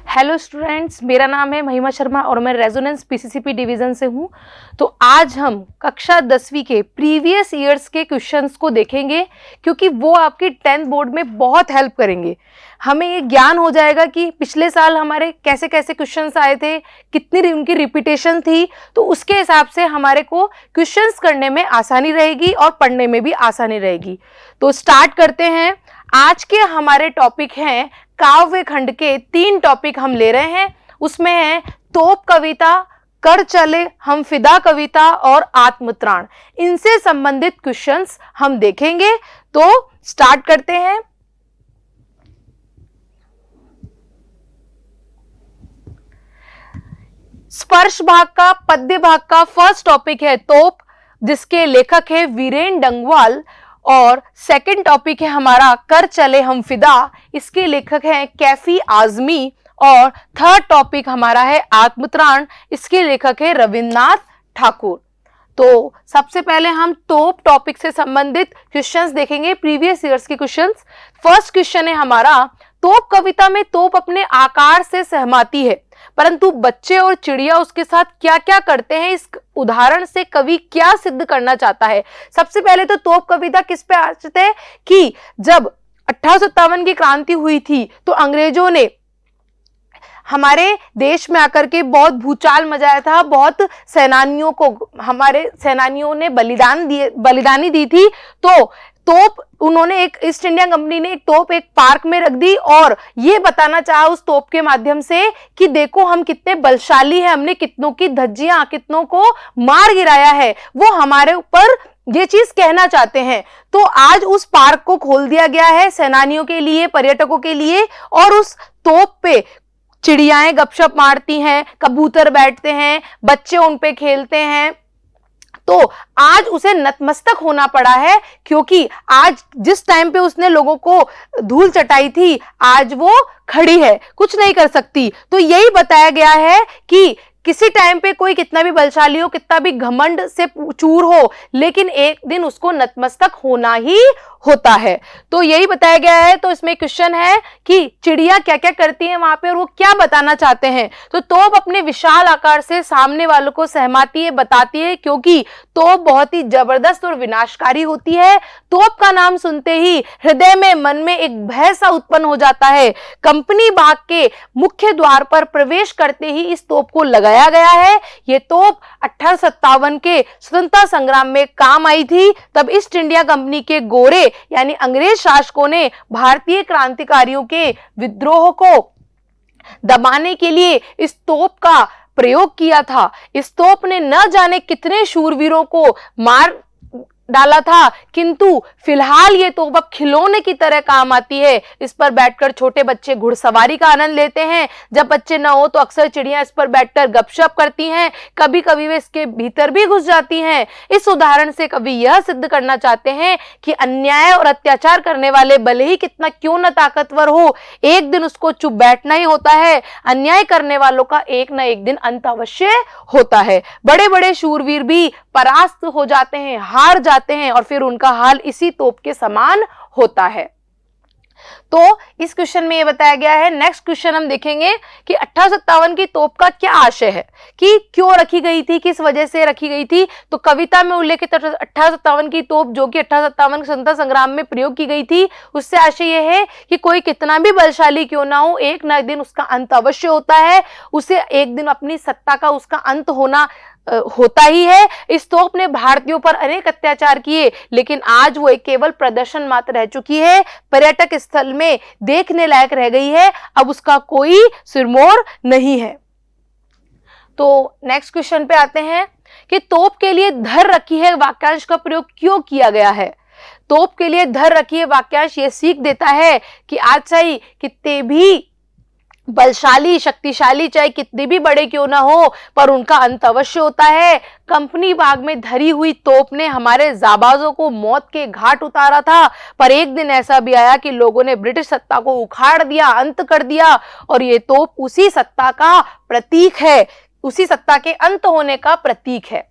Hello students, मेरा नाम है महिमा शर्मा और मैं रेजोनेंस पीसीसीपी डिवीजन से हूँ। तो आज हम कक्षा 10वीं के प्रीवियस ईयर्स के क्वेश्चंस को देखेंगे क्योंकि वो आपकी 10th बोर्ड में बहुत हेल्प करेंगे। हमें ये ज्ञान हो जाएगा कि पिछले साल हमारे कैसे कैसे क्वेश्चंस आए थे, कितनी उनकी रिपीटेशन थी, तो उसके हिसाब से हमारे को क्वेश्चंस करने में आसानी रहेगी और पढ़ने में भी आसानी रहेगी। तो स्टार्ट करते हैं। आज के हमारे टॉपिक हैं काव्य खंड के 3 टॉपिक हम ले रहे हैं। उसमें है तोप कविता, कर चले हम फिदा कविता और आत्मत्राण। इनसे संबंधित क्वेश्चंस हम देखेंगे। तो स्टार्ट करते हैं। स्पर्श भाग का, पद्य भाग का फर्स्ट टॉपिक है तोप, जिसके लेखक है वीरेन डंगवाल। और सेकंड टॉपिक है हमारा कर चले हम फिदा, इसके लेखक हैं कैफी आजमी। और थर्ड टॉपिक हमारा है आत्मत्राण, इसके लेखक है रविन्द्रनाथ ठाकुर। तो सबसे पहले हम तोप टॉपिक से संबंधित क्वेश्चंस देखेंगे, प्रीवियस ईयर्स के क्वेश्चंस। फर्स्ट क्वेश्चन है हमारा, तोप कविता में तोप अपने आकार से सहमाती है, परंतु बच्चे और चिड़िया उसके साथ क्या क्या करते हैं, इस उदाहरण से कवि क्या सिद्ध करना चाहता है। सबसे पहले तो तोप कविता किस पे आश्रित है कि जब 1857 की क्रांति हुई थी तो अंग्रेजों ने हमारे देश में आकर के बहुत भूचाल मचाया था, बहुत सेनानियों को हमारे सेनानियों ने बलिदानी दी थी। तो तोप उन्होंने एक ईस्ट इंडिया कंपनी ने एक तोप एक पार्क में रख दी और ये बताना चाहा उस तोप के माध्यम से कि देखो हम कितने बलशाली हैं, हमने कितनों की धज्जियां, कितनों को मार गिराया है, वो हमारे ऊपर ये चीज कहना चाहते हैं। तो आज उस पार्क को खोल दिया गया है सेनानियों के लिए, पर्यटकों के लिए, और उस तोप पे चिड़ियाएं गपशप मारती हैं, कबूतर बैठते हैं, बच्चे उन पे खेलते हैं। तो आज उसे नतमस्तक होना पड़ा है क्योंकि आज जिस टाइम पे उसने लोगों को धूल चटाई थी, आज वो खड़ी है, कुछ नहीं कर सकती। तो यही बताया गया है कि किसी टाइम पे कोई कितना भी बलशाली हो, कितना भी घमंड से चूर हो, लेकिन एक दिन उसको नतमस्तक होना ही होता है। तो यही बताया गया है। तो इसमें क्वेश्चन है कि चिड़िया क्या क्या करती हैं वहां पे और वो क्या बताना चाहते हैं। तो तोप अपने विशाल आकार से सामने वालों को सहमाती है, बताती है, क्योंकि तोप बहुत ही जबरदस्त और विनाशकारी होती है। तोप का नाम सुनते ही हृदय में, मन में एक भय सा उत्पन्न हो जाता है। कंपनी बाग के मुख्य द्वार पर प्रवेश करते ही इस तोप को लगाया गया है। ये तोप 1857 के स्वतंत्रता संग्राम में काम आई थी। तब ईस्ट इंडिया कंपनी के गोरे यानी अंग्रेज शासकों ने भारतीय क्रांतिकारियों के विद्रोह को दबाने के लिए इस तोप का प्रयोग किया था। इस तोप ने न जाने कितने शूरवीरों को मार डाला था, किंतु फिलहाल ये तोप अब खिलौने की तरह काम आती है। इस पर बैठकर छोटे बच्चे घुड़सवारी का आनंद लेते हैं। जब बच्चे न हो तो अक्सर चिड़ियां इस पर बैठकर गपशप करती हैं, कभी कभी वे इसके भीतर भी घुस जाती हैं। इस उदाहरण से कवि यह सिद्ध करना चाहते हैं कि अन्याय और अत्याचार करने वाले भले ही कितना क्यों न ताकतवर हो, एक दिन उसको चुप बैठना ही होता है। अन्याय करने वालों का एक न एक दिन अंत अवश्य होता है। बड़े बड़े शूरवीर भी परास्त हो जाते हैं, हार जाते हैं, और फिर उनका हाल इसी तोप के समान होता है। तो इस क्वेश्चन में ये बताया गया है। नेक्स्ट क्वेश्चन हम देखेंगे कि 1857 की तोप का क्या आशय है, कि क्यों रखी गई थी, किस वजह से रखी गई थी। तो कविता में उल्लेखित 1857 की तोप, जो कि 1857 स्वतंत्रता संग्राम में प्रयोग की गई थी, उससे आशय यह है कि कोई कितना भी बलशाली क्यों ना हो, एक न एक दिन उसका अंत अवश्य होता है। उसे एक दिन अपनी सत्ता का उसका अंत होता ही है। इस तोप ने भारतीयों पर अनेक अत्याचार किए, लेकिन आज वो एक केवल प्रदर्शन मात्र रह चुकी है, पर्यटक स्थल में देखने लायक रह गई है, अब उसका कोई सिरमौर नहीं है। तो नेक्स्ट क्वेश्चन पे आते हैं कि तोप के लिए धर रखी है वाक्यांश का प्रयोग क्यों किया गया है। तोप के लिए धर रखी है वाक्यांश ये सीख देता है कि आज चाहे कितने भी बलशाली, शक्तिशाली, चाहे कितने भी बड़े क्यों ना हो, पर उनका अंत अवश्य होता है। कंपनी बाग में धरी हुई तोप ने हमारे जाबाजों को मौत के घाट उतारा था, पर एक दिन ऐसा भी आया कि लोगों ने ब्रिटिश सत्ता को उखाड़ दिया, अंत कर दिया, और ये तोप उसी सत्ता का प्रतीक है, उसी सत्ता के अंत होने का प्रतीक है।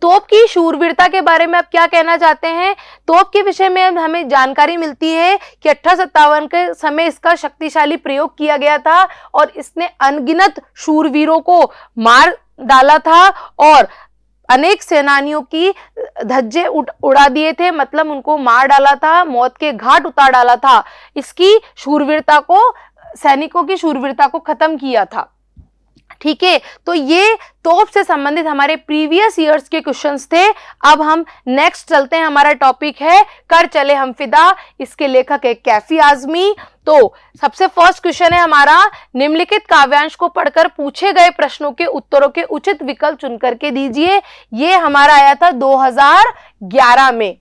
तोप की शूरवीरता के बारे में आप क्या कहना चाहते हैं? तोप के विषय में हमें जानकारी मिलती है कि 1857 के समय इसका शक्तिशाली प्रयोग किया गया था और इसने अनगिनत शूरवीरों को मार डाला था और अनेक सेनानियों की धज्जे उड़ा दिए थे, मतलब उनको मार डाला था, मौत के घाट उतार डाला था। इसकी शूरवीरता को, सैनिकों की शूरवीरता को खत्म किया था। ठीक है, तो ये तोप से संबंधित हमारे प्रीवियस ईयर्स के क्वेश्चंस थे। अब हम नेक्स्ट चलते हैं, हमारा टॉपिक है कर चले हम फिदा, इसके लेखक है कैफी आजमी। तो सबसे फर्स्ट क्वेश्चन है हमारा, निम्नलिखित काव्यांश को पढ़कर पूछे गए प्रश्नों के उत्तरों के उचित विकल्प चुनकर के दीजिए। ये हमारा आया था 2011 में।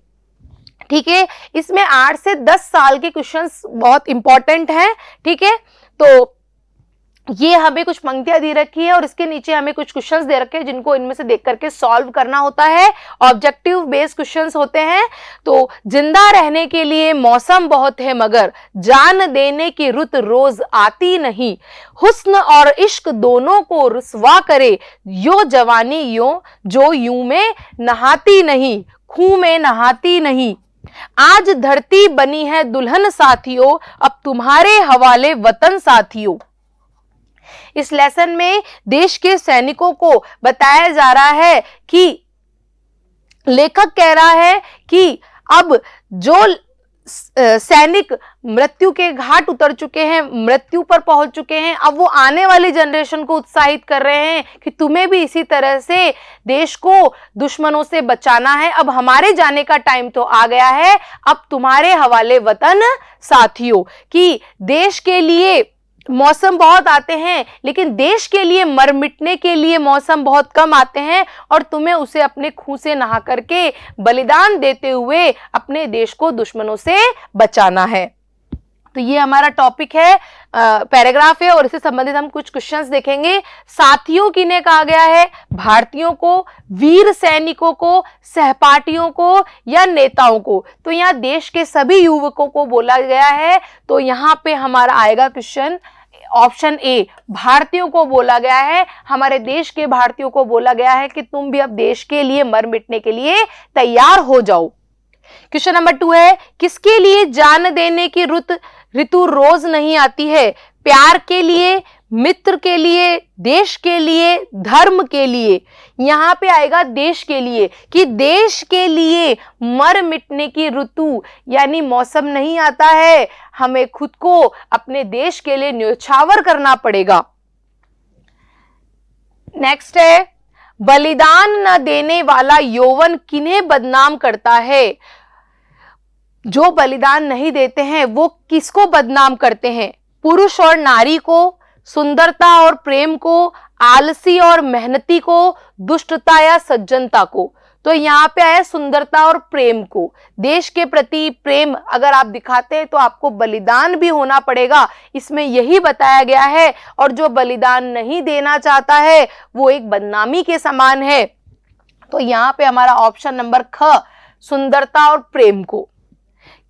ठीक है, इसमें 8 से 10 साल के क्वेश्चंस बहुत इंपॉर्टेंट हैं। ठीक है, तो ये हमें कुछ पंक्तियां दे रखी है और इसके नीचे हमें कुछ क्वेश्चंस दे रखे हैं जिनको इनमें से देख करके सॉल्व करना होता है। ऑब्जेक्टिव बेस्ड क्वेश्चंस होते हैं। तो जिंदा रहने के लिए मौसम बहुत है मगर जान देने की रुत रोज आती नहीं, हुस्न और इश्क दोनों को रुसवा करे, यो जवानी यो जो यूं में नहाती नहीं, खूं में नहाती नहीं। आज धरती बनी है दुल्हन साथियों, अब तुम्हारे हवाले वतन साथियों। इस लेसन में देश के सैनिकों को बताया जा रहा है कि लेखक कह रहा है कि अब जो सैनिक मृत्यु के घाट उतर चुके हैं, मृत्यु पर पहुंच चुके हैं, अब वो आने वाली जनरेशन को उत्साहित कर रहे हैं कि तुम्हें भी इसी तरह से देश को दुश्मनों से बचाना है। अब हमारे जाने का टाइम तो आ गया है, अब तुम्हारे हवाले वतन साथियों। कि देश के लिए मौसम बहुत आते हैं लेकिन देश के लिए मर मिटने के लिए मौसम बहुत कम आते हैं और तुम्हें उसे अपने खून से नहा करके बलिदान देते हुए अपने देश को दुश्मनों से बचाना है। तो ये हमारा टॉपिक है, पैराग्राफ है और इससे संबंधित हम कुछ क्वेश्चंस देखेंगे। साथियों किन्हें कहा गया है? भारतीयों को, वीर सैनिकों को, सहपाठियों को या नेताओं को? तो यहाँ देश के सभी युवकों को बोला गया है। तो यहाँ पे हमारा आएगा क्वेश्चन ऑप्शन ए, भारतीयों को बोला गया है। हमारे देश के भारतीयों को बोला गया है कि तुम भी अब देश के लिए मर मिटने के लिए तैयार हो जाओ। क्वेश्चन नंबर 2 है, किसके लिए जान देने की ऋतु रोज नहीं आती है? प्यार के लिए, मित्र के लिए, देश के लिए, धर्म के लिए? यहां पे आएगा देश के लिए, कि देश के लिए मर मिटने की ऋतु यानी मौसम नहीं आता है, हमें खुद को अपने देश के लिए न्योछावर करना पड़ेगा। नेक्स्ट है, बलिदान न देने वाला यौवन किन्हें बदनाम करता है? जो बलिदान नहीं देते हैं वो किसको बदनाम करते हैं? पुरुष और नारी को, सुंदरता और प्रेम को, आलसी और मेहनती को, दुष्टता या सज्जनता को? तो यहाँ पे आया सुंदरता और प्रेम को। देश के प्रति प्रेम अगर आप दिखाते हैं तो आपको बलिदान भी होना पड़ेगा, इसमें यही बताया गया है। और जो बलिदान नहीं देना चाहता है वो एक बदनामी के समान है। तो यहाँ पे हमारा ऑप्शन नंबर ख, सुंदरता और प्रेम को।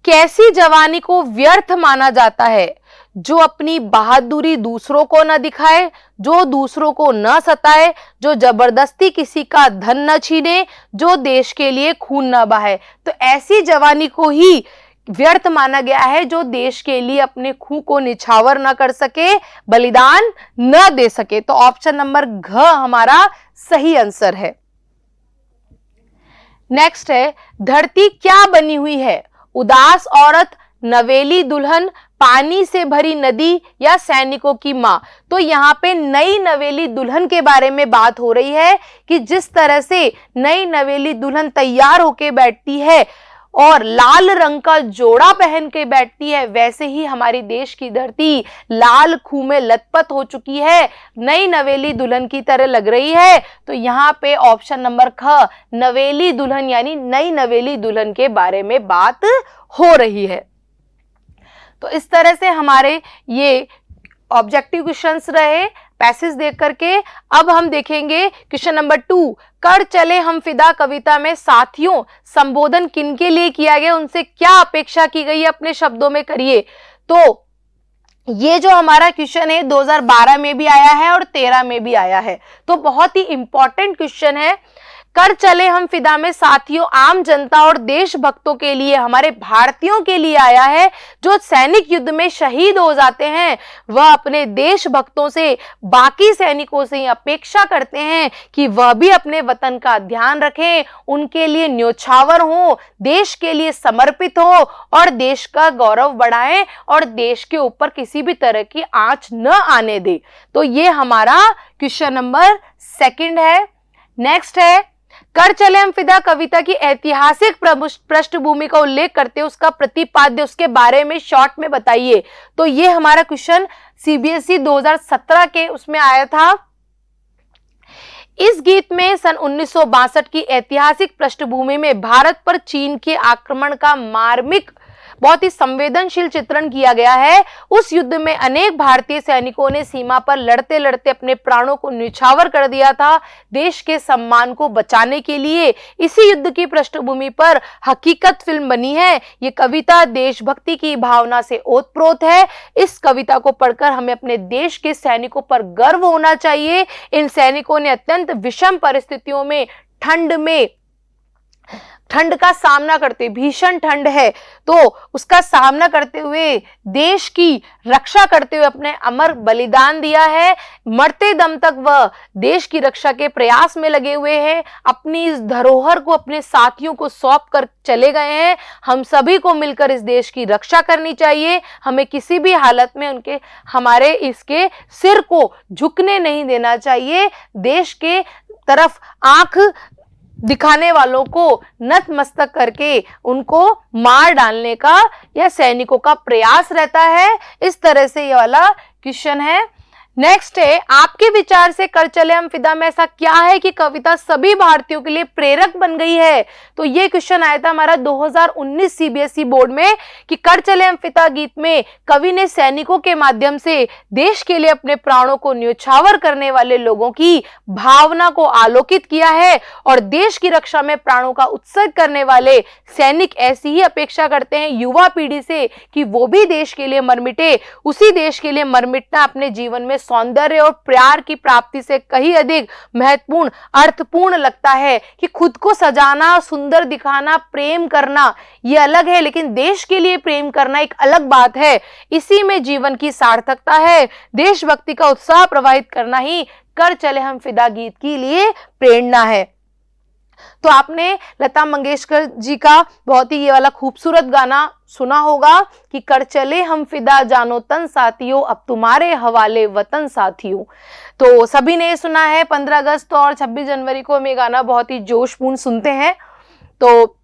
कैसी जवानी को व्यर्थ माना जाता है? जो अपनी बहादुरी दूसरों को न दिखाए, जो दूसरों को न सताए, जो जबरदस्ती किसी का धन न छीने, जो देश के लिए खून न बहाए। तो ऐसी जवानी को ही व्यर्थ माना गया है जो देश के लिए अपने खून को निछावर न कर सके, बलिदान न दे सके। तो ऑप्शन नंबर घ हमारा सही आंसर है। नेक्स्ट है, धरती क्या बनी हुई है? उदास औरत, नवेली दुल्हन, पानी से भरी नदी या सैनिकों की मां? तो यहाँ पे नई नवेली दुल्हन के बारे में बात हो रही है कि जिस तरह से नई नवेली दुल्हन तैयार होके बैठती है और लाल रंग का जोड़ा पहन के बैठती है, वैसे ही हमारी देश की धरती लाल खून में लथपथ हो चुकी है, नई नवेली दुल्हन की तरह लग रही है। तो यहाँ पे ऑप्शन नंबर ख, नवेली दुल्हन यानी नई नवेली दुल्हन के बारे में बात हो रही है। तो इस तरह से हमारे ये ऑब्जेक्टिव क्वेश्चंस रहे पैसेज देख करके। अब हम देखेंगे क्वेश्चन नंबर 2, कर चले हम फिदा कविता में साथियों संबोधन किनके लिए किया गया, उनसे क्या अपेक्षा की गई है, अपने शब्दों में करिए। तो ये जो हमारा क्वेश्चन है 2012 में भी आया है और 13 में भी आया है, तो बहुत ही इंपॉर्टेंट क्वेश्चन है। कर चले हम फिदा में साथियों आम जनता और देशभक्तों के लिए, हमारे भारतीयों के लिए आया है। जो सैनिक युद्ध में शहीद हो जाते हैं वह अपने देशभक्तों से, बाकी सैनिकों से अपेक्षा करते हैं कि वह भी अपने वतन का ध्यान रखें, उनके लिए न्योछावर हो, देश के लिए समर्पित हो और देश का गौरव बढ़ाएं और देश के ऊपर किसी भी तरह की आंच न आने दे। तो ये हमारा क्वेश्चन नंबर 2 है। नेक्स्ट है, कर चले हम फिदा कविता की ऐतिहासिक पृष्ठभूमि का उल्लेख करते हैं, उसका प्रतिपाद्य, उसके बारे में शॉर्ट में बताइए। तो ये हमारा क्वेश्चन सीबीएसई 2017 के उसमें आया था। इस गीत में सन 1962 की ऐतिहासिक पृष्ठभूमि में भारत पर चीन के आक्रमण का मार्मिक, बहुत ही संवेदनशील चित्रण किया गया है। उस युद्ध में अनेक भारतीय सैनिकों ने सीमा पर लड़ते लड़ते अपने प्राणों को न्यौछावर कर दिया था देश के सम्मान को बचाने के लिए। इसी युद्ध की पृष्ठभूमि पर हकीकत फिल्म बनी है। ये कविता देशभक्ति की भावना से ओतप्रोत है। इस कविता को पढ़कर हमें अपने देश के सैनिकों पर गर्व होना चाहिए। इन सैनिकों ने अत्यंत विषम परिस्थितियों में, ठंड का सामना करते, भीषण ठंड है तो उसका सामना करते हुए देश की रक्षा करते हुए अपने अमर बलिदान दिया है। मरते दम तक वह देश की रक्षा के प्रयास में लगे हुए हैं। अपनी इस धरोहर को अपने साथियों को सौंप कर चले गए हैं। हम सभी को मिलकर इस देश की रक्षा करनी चाहिए। हमें किसी भी हालत में हमारे इसके सिर को झुकने नहीं देना चाहिए। देश के तरफ आंख दिखाने वालों को नतमस्तक करके उनको मार डालने का यह सैनिकों का प्रयास रहता है। इस तरह से ये वाला क्वेश्चन है। नेक्स्ट है, आपके विचार से कर चले हम फिदा में ऐसा क्या है कि कविता सभी भारतीयों के लिए प्रेरक बन गई है। तो ये क्वेश्चन आया था हमारा 2019 सीबीएसई बोर्ड में कि कर चले हम फिदा गीत में कवि ने सैनिकों के माध्यम से देश के लिए अपने प्राणों को न्यौछावर करने वाले लोगों की भावना को आलोकित किया है और देश की रक्षा में प्राणों का उत्सर्ग करने वाले सैनिक ऐसी ही अपेक्षा करते हैं युवा पीढ़ी से कि वो भी देश के लिए मर मिटे। उसी देश के लिए मर मिटना अपने जीवन में सौंदर्य और प्यार की प्राप्ति से कहीं अधिक महत्वपूर्ण, अर्थपूर्ण लगता है। कि खुद को सजाना, सुंदर दिखाना, प्रेम करना ये अलग है, लेकिन देश के लिए प्रेम करना एक अलग बात है। इसी में जीवन की सार्थकता है। देशभक्ति का उत्साह प्रवाहित करना ही कर चले हम फिदा गीत के लिए प्रेरणा है। तो आपने लता मंगेशकर जी का बहुत ही ये वाला खूबसूरत गाना सुना होगा कि कर चले हम फिदा जानो तन साथियों, अब तुम्हारे हवाले वतन साथियों। तो सभी ने सुना है। 15 अगस्त और 26 जनवरी को हम ये गाना बहुत ही जोशपूर्ण सुनते हैं। तो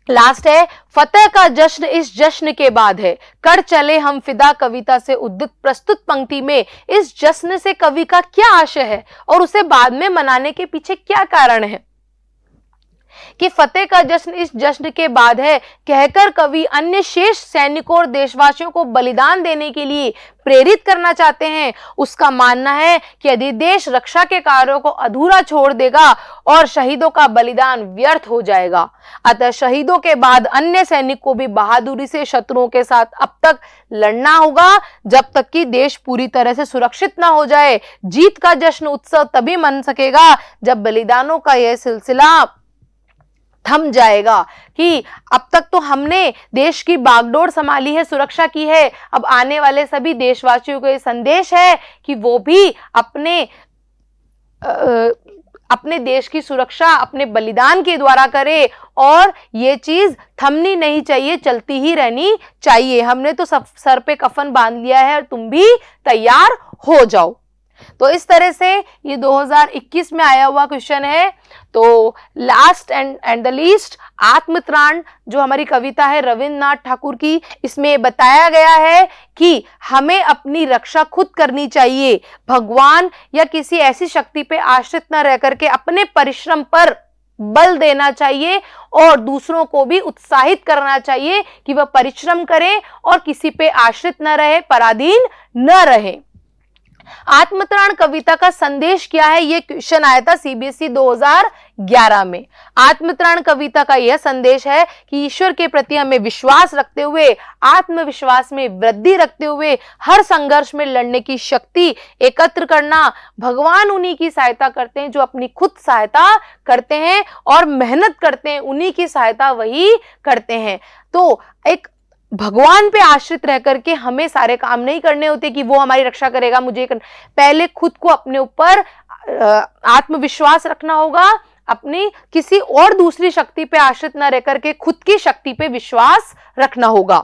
लास्ट है, फतेह का जश्न इस जश्न के बाद है। कर चले हम फिदा कविता से उद्धृत प्रस्तुत पंक्ति में इस जश्न से कवि का क्या आशय है और उसे बाद में मनाने के पीछे क्या कारण है। कि फतेह का जश्न इस जश्न के बाद है कहकर कवि अन्य शेष सैनिकों और देशवासियों को बलिदान देने के लिए प्रेरित करना चाहते हैं। उसका मानना है कि यदि देश रक्षा के कार्यों को अधूरा छोड़ देगा और शहीदों का बलिदान व्यर्थ हो जाएगा। अतः शहीदों के बाद अन्य सैनिक को भी बहादुरी से शत्रुओं के साथ अब तक लड़ना होगा जब तक कि देश पूरी तरह से सुरक्षित ना हो जाए। जीत का जश्न उत्सव तभी मन सकेगा जब बलिदानों का यह सिलसिला थम जाएगा। कि अब तक तो हमने देश की बागडोर संभाली है, सुरक्षा की है। अब आने वाले सभी देशवासियों को ये संदेश है कि वो भी अपने देश की सुरक्षा अपने बलिदान के द्वारा करे और ये चीज थमनी नहीं चाहिए, चलती ही रहनी चाहिए। हमने तो सब सर पे कफन बांध लिया है और तुम भी तैयार हो जाओ। तो इस तरह से ये 2021 में आया हुआ क्वेश्चन है। तो लास्ट एंड द लीस्ट, आत्मत्राण जो हमारी कविता है रविन्द्रनाथ ठाकुर की, इसमें बताया गया है कि हमें अपनी रक्षा खुद करनी चाहिए। भगवान या किसी ऐसी शक्ति पे आश्रित न रह करके अपने परिश्रम पर बल देना चाहिए और दूसरों को भी उत्साहित करना चाहिए कि वह परिश्रम करें और किसी पे आश्रित न रहे, पराधीन न रहे। आत्मतरण कविता का संदेश क्या है, यह क्वेश्चन आया था सीबीएसई 2011 में। आत्मतरण कविता का यह संदेश है कि ईश्वर के प्रति हमें विश्वास रखते हुए, आत्मविश्वास में वृद्धि रखते हुए हर संघर्ष में लड़ने की शक्ति एकत्र करना। भगवान उन्हीं की सहायता करते हैं जो अपनी खुद सहायता करते हैं और मेहनत करते हैं, उन्हीं की सहायता वही करते हैं। तो एक भगवान पे आश्रित रह करके हमें सारे काम नहीं करने होते कि वो हमारी रक्षा करेगा, मुझे पहले खुद को अपने ऊपर आत्मविश्वास रखना होगा, अपनी किसी और दूसरी शक्ति पे आश्रित न रह करके खुद की शक्ति पे विश्वास रखना होगा।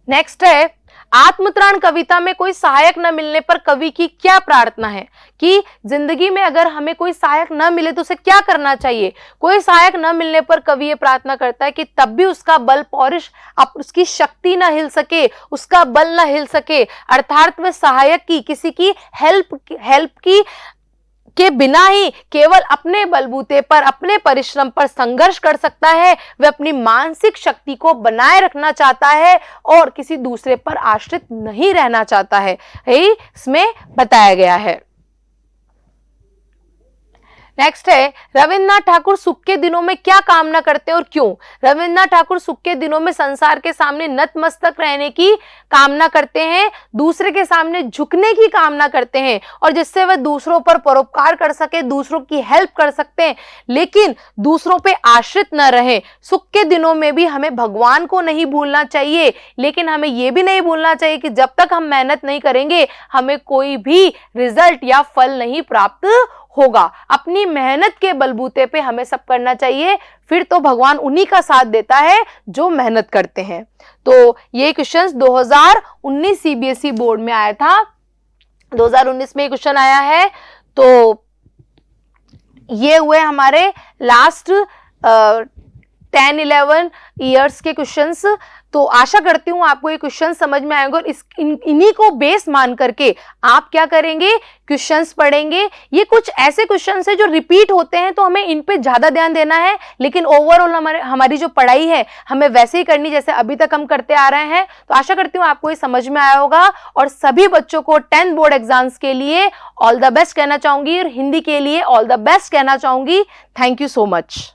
नेक्स्ट है, आत्मतरण कविता में कोई सहायक न मिलने पर कवि की क्या प्रार्थना है, कि जिंदगी में अगर हमें कोई सहायक न मिले तो उसे क्या करना चाहिए। कोई सहायक न मिलने पर कवि ये प्रार्थना करता है कि तब भी उसका बल पौरुष, उसकी शक्ति न हिल सके, उसका बल न हिल सके, अर्थात वह सहायक की, किसी की हेल्प की के बिना ही केवल अपने बलबूते पर, अपने परिश्रम पर संघर्ष कर सकता है। वह अपनी मानसिक शक्ति को बनाए रखना चाहता है और किसी दूसरे पर आश्रित नहीं रहना चाहता है, यही इसमें बताया गया है। नेक्स्ट है, रविन्द्रनाथ ठाकुर सुख के दिनों में क्या कामना करते हैं और क्यों। रविन्द्रनाथ ठाकुर सुख के दिनों में संसार के सामने नतमस्तक रहने की कामना करते हैं, दूसरे के सामने झुकने की कामना करते हैं और जिससे वह दूसरों पर परोपकार कर सके, दूसरों की हेल्प कर सकते हैं, लेकिन दूसरों पे आश्रित न रहे। सुख के दिनों में भी हमें भगवान को नहीं भूलना चाहिए, लेकिन हमें यह भी नहीं भूलना चाहिए कि जब तक हम मेहनत नहीं करेंगे हमें कोई भी रिजल्ट या फल नहीं प्राप्त होगा। अपनी मेहनत के बलबूते पे हमें सब करना चाहिए, फिर तो भगवान उन्हीं का साथ देता है जो मेहनत करते हैं। तो ये क्वेश्चन 2019 सीबीएसई बोर्ड में आया था, 2019 में क्वेश्चन आया है। तो ये हुए हमारे लास्ट 10-11 ईयर्स के क्वेश्चंस। तो आशा करती हूं आपको ये क्वेश्चन समझ में आएंगे और इन्हीं को बेस मान करके आप क्या करेंगे, क्वेश्चंस पढ़ेंगे। ये कुछ ऐसे क्वेश्चंस है जो रिपीट होते हैं तो हमें इन पे ज्यादा ध्यान देना है, लेकिन ओवरऑल हमारी जो पढ़ाई है हमें वैसे ही करनी जैसे अभी तक हम करते आ रहे हैं। तो आशा करती हूँ आपको ये समझ में आया होगा और सभी बच्चों को 10th बोर्ड एग्जाम्स के लिए ऑल द बेस्ट कहना चाहूंगी और हिंदी के लिए ऑल द बेस्ट कहना चाहूंगी। Thank you so much.